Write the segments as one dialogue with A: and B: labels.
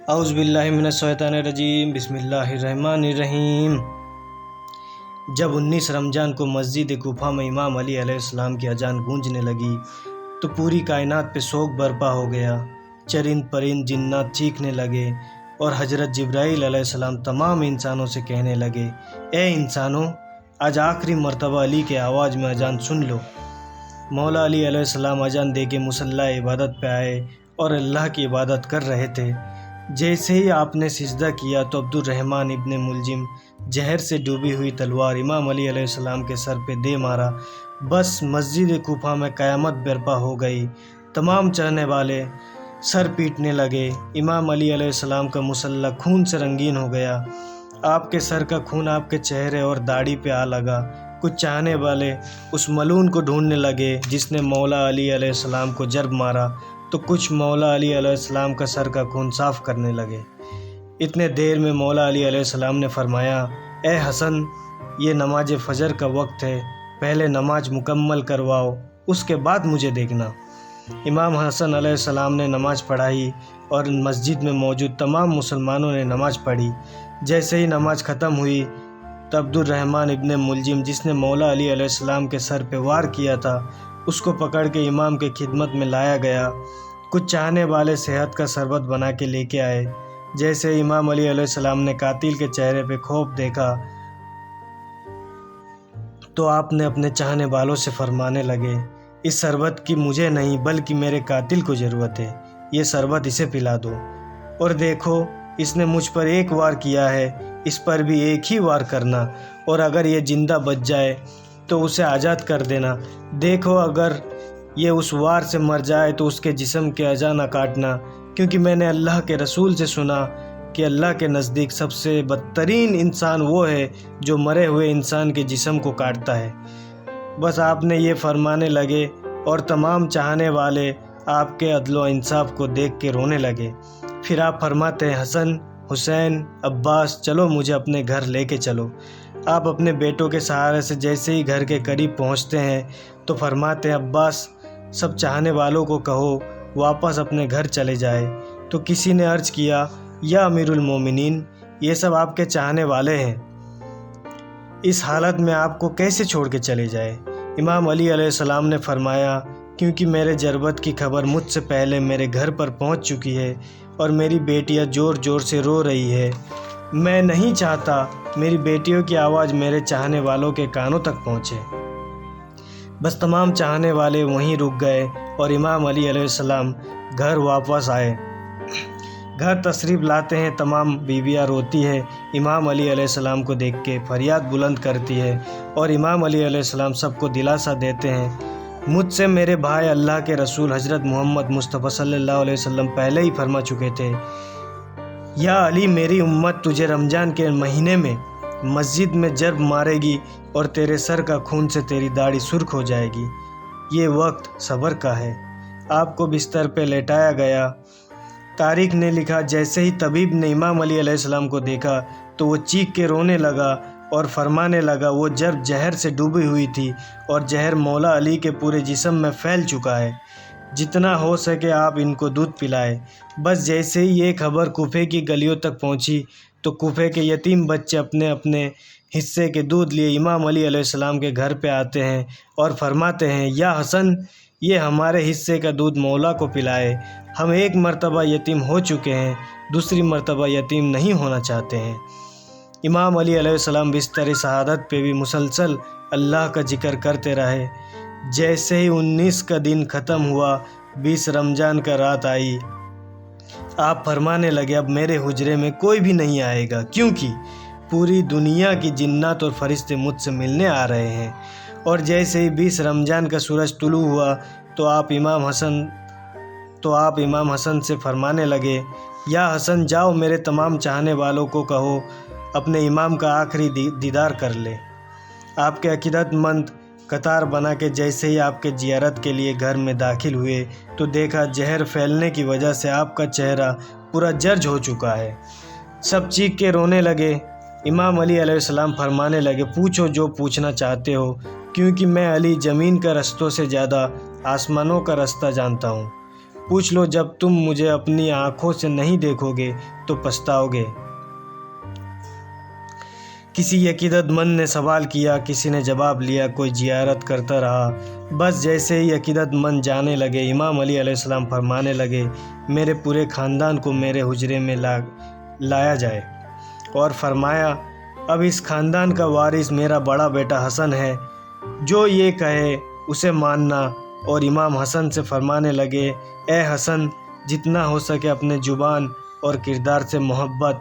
A: اعوذ باللہ من الشیطان الرجیم، بسم اللہ الرحمن الرحیم۔ جب 19 رمضان کو مسجد کوفہ میں امام علی علیہ السلام کی اذان گونجنے لگی تو پوری کائنات پہ سوگ برپا ہو گیا۔ چرند پرند جنات چیخنے لگے اور حضرت جبرائیل علیہ السلام تمام انسانوں سے کہنے لگے، اے انسانوں، آج آخری مرتبہ علی کے آواز میں اذان سن لو۔ مولا علی علیہ السلام اذان دے کے مصلی عبادت پہ آئے اور اللہ کی عبادت کر رہے تھے۔ جیسے ہی آپ نے سجدہ کیا تو عبد الرحمن ابن ملجم زہر سے ڈوبی ہوئی تلوار امام علی علیہ السلام کے سر پہ دے مارا۔ بس مسجد کوفہ میں قیامت برپا ہو گئی۔ تمام چاہنے والے سر پیٹنے لگے۔ امام علی علیہ السلام کا مصلی خون سے رنگین ہو گیا۔ آپ کے سر کا خون آپ کے چہرے اور داڑھی پہ آ لگا۔ کچھ چاہنے والے اس ملعون کو ڈھونڈنے لگے جس نے مولا علی علیہ السلام کو ضرب مارا، تو کچھ مولا علی علیہ السلام کا سر کا خون صاف کرنے لگے۔ اتنے دیر میں مولا علی علیہ السلام نے فرمایا، اے حسن، یہ نماز فجر کا وقت ہے، پہلے نماز مکمل کرواؤ، اس کے بعد مجھے دیکھنا۔ امام حسن علیہ السلام نے نماز پڑھائی اور مسجد میں موجود تمام مسلمانوں نے نماز پڑھی۔ جیسے ہی نماز ختم ہوئی تو عبد الرحمن ابن ملجم جس نے مولا علی علیہ السلام کے سر پہ وار کیا تھا، اس کو پکڑ کے امام کے خدمت میں لایا گیا۔ کچھ چاہنے والے صحت کا شربت بنا کے لے کے آئے۔ جیسے امام علی علیہ السلام نے قاتل کے چہرے پہ خوف دیکھا تو آپ نے اپنے چاہنے والوں سے فرمانے لگے، اس شربت کی مجھے نہیں بلکہ میرے قاتل کو ضرورت ہے، یہ شربت اسے پلا دو۔ اور دیکھو، اس نے مجھ پر ایک وار کیا ہے، اس پر بھی ایک ہی وار کرنا، اور اگر یہ زندہ بچ جائے تو اسے آزاد کر دینا۔ دیکھو، اگر یہ اس وار سے مر جائے تو اس کے جسم کے اعضاء نہ کاٹنا، کیونکہ میں نے اللہ کے رسول سے سنا کہ اللہ کے نزدیک سب سے بدترین انسان وہ ہے جو مرے ہوئے انسان کے جسم کو کاٹتا ہے۔ بس آپ نے یہ فرمانے لگے اور تمام چاہنے والے آپ کے عدل و انصاف کو دیکھ کے رونے لگے۔ پھر آپ فرماتے ہیں، حسن، حسین، عباس، چلو مجھے اپنے گھر لے کے چلو۔ آپ اپنے بیٹوں کے سہارے سے جیسے ہی گھر کے قریب پہنچتے ہیں تو فرماتے ہیں، عباس، سب چاہنے والوں کو کہو واپس اپنے گھر چلے جائے۔ تو کسی نے عرض کیا، یا امیر المومنین، یہ سب آپ کے چاہنے والے ہیں، اس حالت میں آپ کو کیسے چھوڑ کے چلے جائے؟ امام علی علیہ السلام نے فرمایا، کیونکہ میرے ضربت کی خبر مجھ سے پہلے میرے گھر پر پہنچ چکی ہے اور میری بیٹیاں زور زور سے رو رہی ہے۔ میں نہیں چاہتا میری بیٹیوں کی آواز میرے چاہنے والوں کے کانوں تک پہنچے۔ بس تمام چاہنے والے وہیں رک گئے اور امام علی علیہ السلام گھر واپس آئے۔ گھر تشریف لاتے ہیں، تمام بیویاں روتی ہے، امام علی علیہ السلام کو دیکھ کے فریاد بلند کرتی ہے، اور امام علی علیہ السلام سب کو دلاسا دیتے ہیں، مجھ سے میرے بھائی اللہ کے رسول حضرت محمد مصطفیٰ صلی اللہ علیہ وسلم پہلے ہی فرما چکے تھے، یا علی، میری امت تجھے رمضان کے مہینے میں مسجد میں ضرب مارے گی اور تیرے سر کا خون سے تیری داڑھی سرخ ہو جائے گی۔ یہ وقت صبر کا ہے۔ آپ کو بستر پہ لیٹایا گیا۔ تاریخ نے لکھا، جیسے ہی طبیب نے امام علی علیہ السلام کو دیکھا تو وہ چیخ کے رونے لگا اور فرمانے لگا، وہ ضرب زہر سے ڈوبی ہوئی تھی اور زہر مولا علی کے پورے جسم میں پھیل چکا ہے، جتنا ہو سکے آپ ان کو دودھ پلائے۔ بس جیسے ہی یہ خبر کوفے کی گلیوں تک پہنچی تو کوفے کے یتیم بچے اپنے اپنے حصے کے دودھ لیے امام علی علیہ السلام کے گھر پہ آتے ہیں اور فرماتے ہیں، یا حسن، یہ ہمارے حصے کا دودھ مولا کو پلائے، ہم ایک مرتبہ یتیم ہو چکے ہیں، دوسری مرتبہ یتیم نہیں ہونا چاہتے ہیں۔ امام علی علیہ السلام بستر شہادت پہ بھی مسلسل اللہ کا ذکر کرتے رہے۔ جیسے ہی 19 کا دن ختم ہوا، 20 رمضان کا رات آئی، آپ فرمانے لگے، اب میرے حجرے میں کوئی بھی نہیں آئے گا، کیونکہ پوری دنیا کی جنات اور فرشتے مجھ سے ملنے آ رہے ہیں۔ اور جیسے ہی 20 رمضان کا سورج طلوع ہوا تو آپ امام حسن سے فرمانے لگے، یا حسن، جاؤ میرے تمام چاہنے والوں کو کہو اپنے امام کا آخری دیدار کر لے۔ آپ کے عقیدت مند قطار بنا کے جیسے ہی آپ کے زیارت کے لیے گھر میں داخل ہوئے تو دیکھا زہر پھیلنے کی وجہ سے آپ کا چہرہ پورا جرج ہو چکا ہے۔ سب چیخ کے رونے لگے۔ امام علی علیہ السلام فرمانے لگے، پوچھو جو پوچھنا چاہتے ہو، کیونکہ میں علی زمین کا رستوں سے زیادہ آسمانوں کا رستہ جانتا ہوں۔ پوچھ لو، جب تم مجھے اپنی آنکھوں سے نہیں دیکھو گے تو پچھتاؤ گے۔ کسی عقیدت مند نے سوال کیا، کسی نے جواب لیا، کوئی زیارت کرتا رہا۔ بس جیسے ہی عقیدت مند جانے لگے، امام علی علیہ السلام فرمانے لگے، میرے پورے خاندان کو میرے حجرے میں لایا جائے، اور فرمایا، اب اس خاندان کا وارث میرا بڑا بیٹا حسن ہے، جو یہ کہے اسے ماننا۔ اور امام حسن سے فرمانے لگے، اے حسن، جتنا ہو سکے اپنے زبان اور کردار سے محبت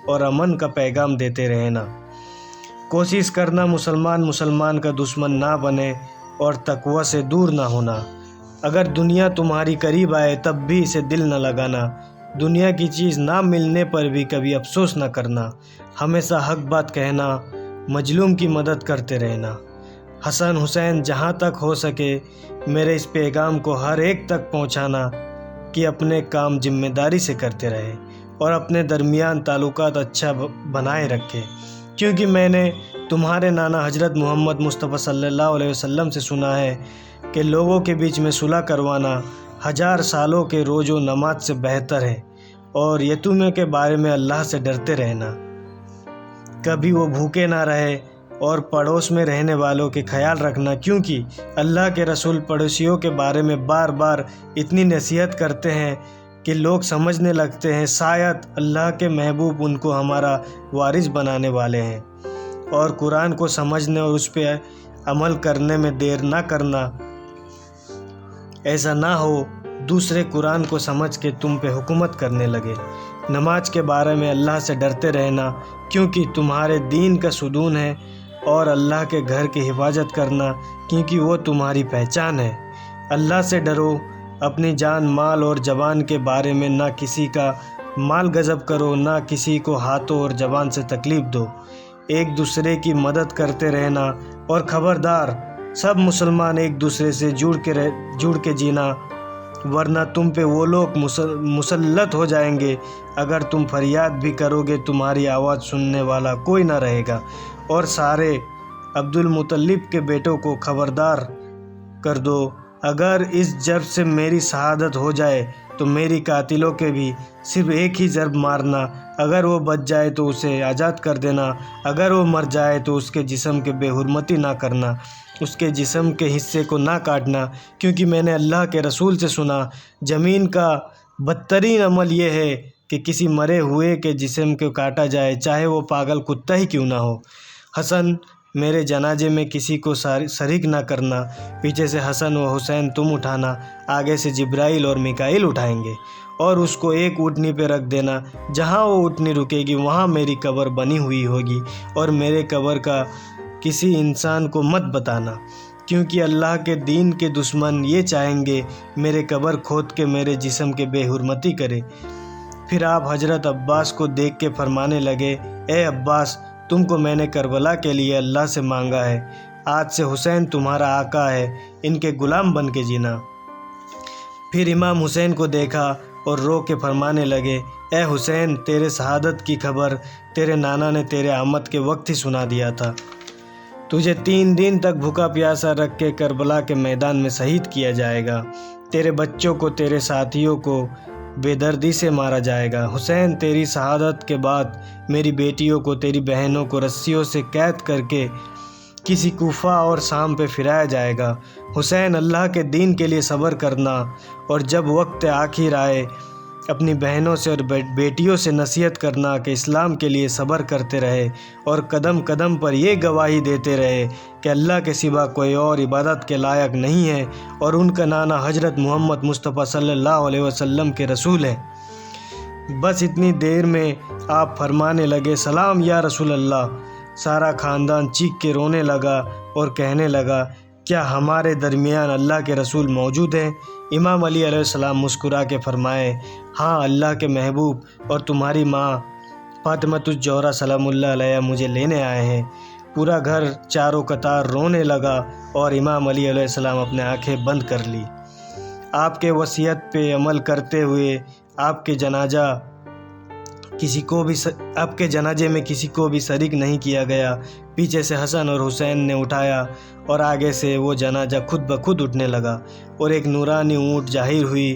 A: اور امن کا پیغام دیتے رہنا۔ کوشش کرنا مسلمان کا دشمن نہ بنے اور تقوی سے دور نہ ہونا۔ اگر دنیا تمہاری قریب آئے تب بھی اسے دل نہ لگانا۔ دنیا کی چیز نہ ملنے پر بھی کبھی افسوس نہ کرنا۔ ہمیشہ حق بات کہنا، مظلوم کی مدد کرتے رہنا۔ حسن حسین، جہاں تک ہو سکے میرے اس پیغام کو ہر ایک تک پہنچانا کہ اپنے کام ذمہ داری سے کرتے رہے اور اپنے درمیان تعلقات اچھا بنائے رکھے، کیونکہ میں نے تمہارے نانا حضرت محمد مصطفیٰ صلی اللہ علیہ وسلم سے سنا ہے کہ لوگوں کے بیچ میں صلح کروانا 1000 سالوں کے روز و نماز سے بہتر ہے، اور یتیموں کے بارے میں اللہ سے ڈرتے رہنا، کبھی وہ بھوکے نہ رہے، اور پڑوس میں رہنے والوں کے خیال رکھنا، کیونکہ اللہ کے رسول پڑوسیوں کے بارے میں بار بار اتنی نصیحت کرتے ہیں کہ لوگ سمجھنے لگتے ہیں شاید اللہ کے محبوب ان کو ہمارا وارث بنانے والے ہیں۔ اور قرآن کو سمجھنے اور اس پہ عمل کرنے میں دیر نہ کرنا، ایسا نہ ہو دوسرے قرآن کو سمجھ کے تم پہ حکومت کرنے لگے۔ نماز کے بارے میں اللہ سے ڈرتے رہنا، کیونکہ تمہارے دین کا ستون ہے، اور اللہ کے گھر کی حفاظت کرنا، کیونکہ وہ تمہاری پہچان ہے۔ اللہ سے ڈرو، اپنی جان، مال اور زبان کے بارے میں نہ کسی کا مال غصب کرو، نہ کسی کو ہاتھوں اور زبان سے تکلیف دو، ایک دوسرے کی مدد کرتے رہنا، اور خبردار سب مسلمان ایک دوسرے سے جڑ کے جینا، ورنہ تم پہ وہ لوگ مسلط ہو جائیں گے۔ اگر تم فریاد بھی کرو گے تمہاری آواز سننے والا کوئی نہ رہے گا۔ اور سارے عبد المطلب کے بیٹوں کو خبردار کر دو، اگر اس ضرب سے میری شہادت ہو جائے تو میری قاتلوں کے بھی صرف ایک ہی ضرب مارنا، اگر وہ بچ جائے تو اسے آزاد کر دینا، اگر وہ مر جائے تو اس کے جسم کے بے حرمتی نہ کرنا، اس کے جسم کے حصے کو نہ کاٹنا، کیونکہ میں نے اللہ کے رسول سے سنا، زمین کا بدترین عمل یہ ہے کہ کسی مرے ہوئے کے جسم کو کاٹا جائے، چاہے وہ پاگل کتا ہی کیوں نہ ہو۔ حسن، میرے جنازے میں کسی کو شریک نہ کرنا، پیچھے سے حسن و حسین تم اٹھانا، آگے سے جبرائیل اور میکائیل اٹھائیں گے، اور اس کو ایک اونٹنی پہ رکھ دینا، جہاں وہ اونٹنی رکے گی وہاں میری قبر بنی ہوئی ہوگی، اور میرے قبر کا کسی انسان کو مت بتانا، کیونکہ اللہ کے دین کے دشمن یہ چاہیں گے میرے قبر کھود کے میرے جسم کے بے حرمتی کرے۔ پھر آپ حضرت عباس کو دیکھ کے فرمانے لگے، اے عباس، تم کو میں نے کربلا کے لیے اللہ سے مانگا ہے، آج سے حسین تمہارا آقا ہے، ان کے غلام بن کے جینا۔ پھر امام حسین کو دیکھا اور رو کے فرمانے لگے، اے حسین، تیرے شہادت کی خبر تیرے نانا نے تیرے آمد کے وقت ہی سنا دیا تھا، تجھے 3 دن تک بھوکا پیاسا رکھ کے کربلا کے میدان میں شہید کیا جائے گا، تیرے بچوں کو، تیرے ساتھیوں کو بے دردی سے مارا جائے گا۔ حسین، تیری شہادت کے بعد میری بیٹیوں کو، تیری بہنوں کو رسیوں سے قید کر کے کسی کوفہ اور شام پہ پھرایا جائے گا۔ حسین، اللہ کے دین کے لیے صبر کرنا، اور جب وقت آخر آئے اپنی بہنوں سے اور بیٹیوں سے نصیحت کرنا کہ اسلام کے لیے صبر کرتے رہے، اور قدم قدم پر یہ گواہی دیتے رہے کہ اللہ کے سوا کوئی اور عبادت کے لائق نہیں ہے، اور ان کا نانا حضرت محمد مصطفیٰ صلی اللہ علیہ وسلم کے رسول ہے۔ بس اتنی دیر میں آپ فرمانے لگے، سلام یا رسول اللہ۔ سارا خاندان چیخ کے رونے لگا اور کہنے لگا، کیا ہمارے درمیان اللہ کے رسول موجود ہیں؟ امام علی علیہ السلام مسکرا کے فرمائے، ہاں، اللہ کے محبوب اور تمہاری ماں فاطمۃ الزہرا سلام اللہ علیہا مجھے لینے آئے ہیں۔ پورا گھر چاروں قطار رونے لگا، اور امام علی علیہ السلام اپنے آنکھیں بند کر لی۔ آپ کے وصیت پہ عمل کرتے ہوئے آپ کے جنازے میں کسی کو بھی شریک نہیں کیا گیا۔ پیچھے سے حسن اور حسین نے اٹھایا، اور آگے سے وہ جنازہ خود بخود اٹھنے لگا، اور ایک نورانی اونٹ ظاہر ہوئی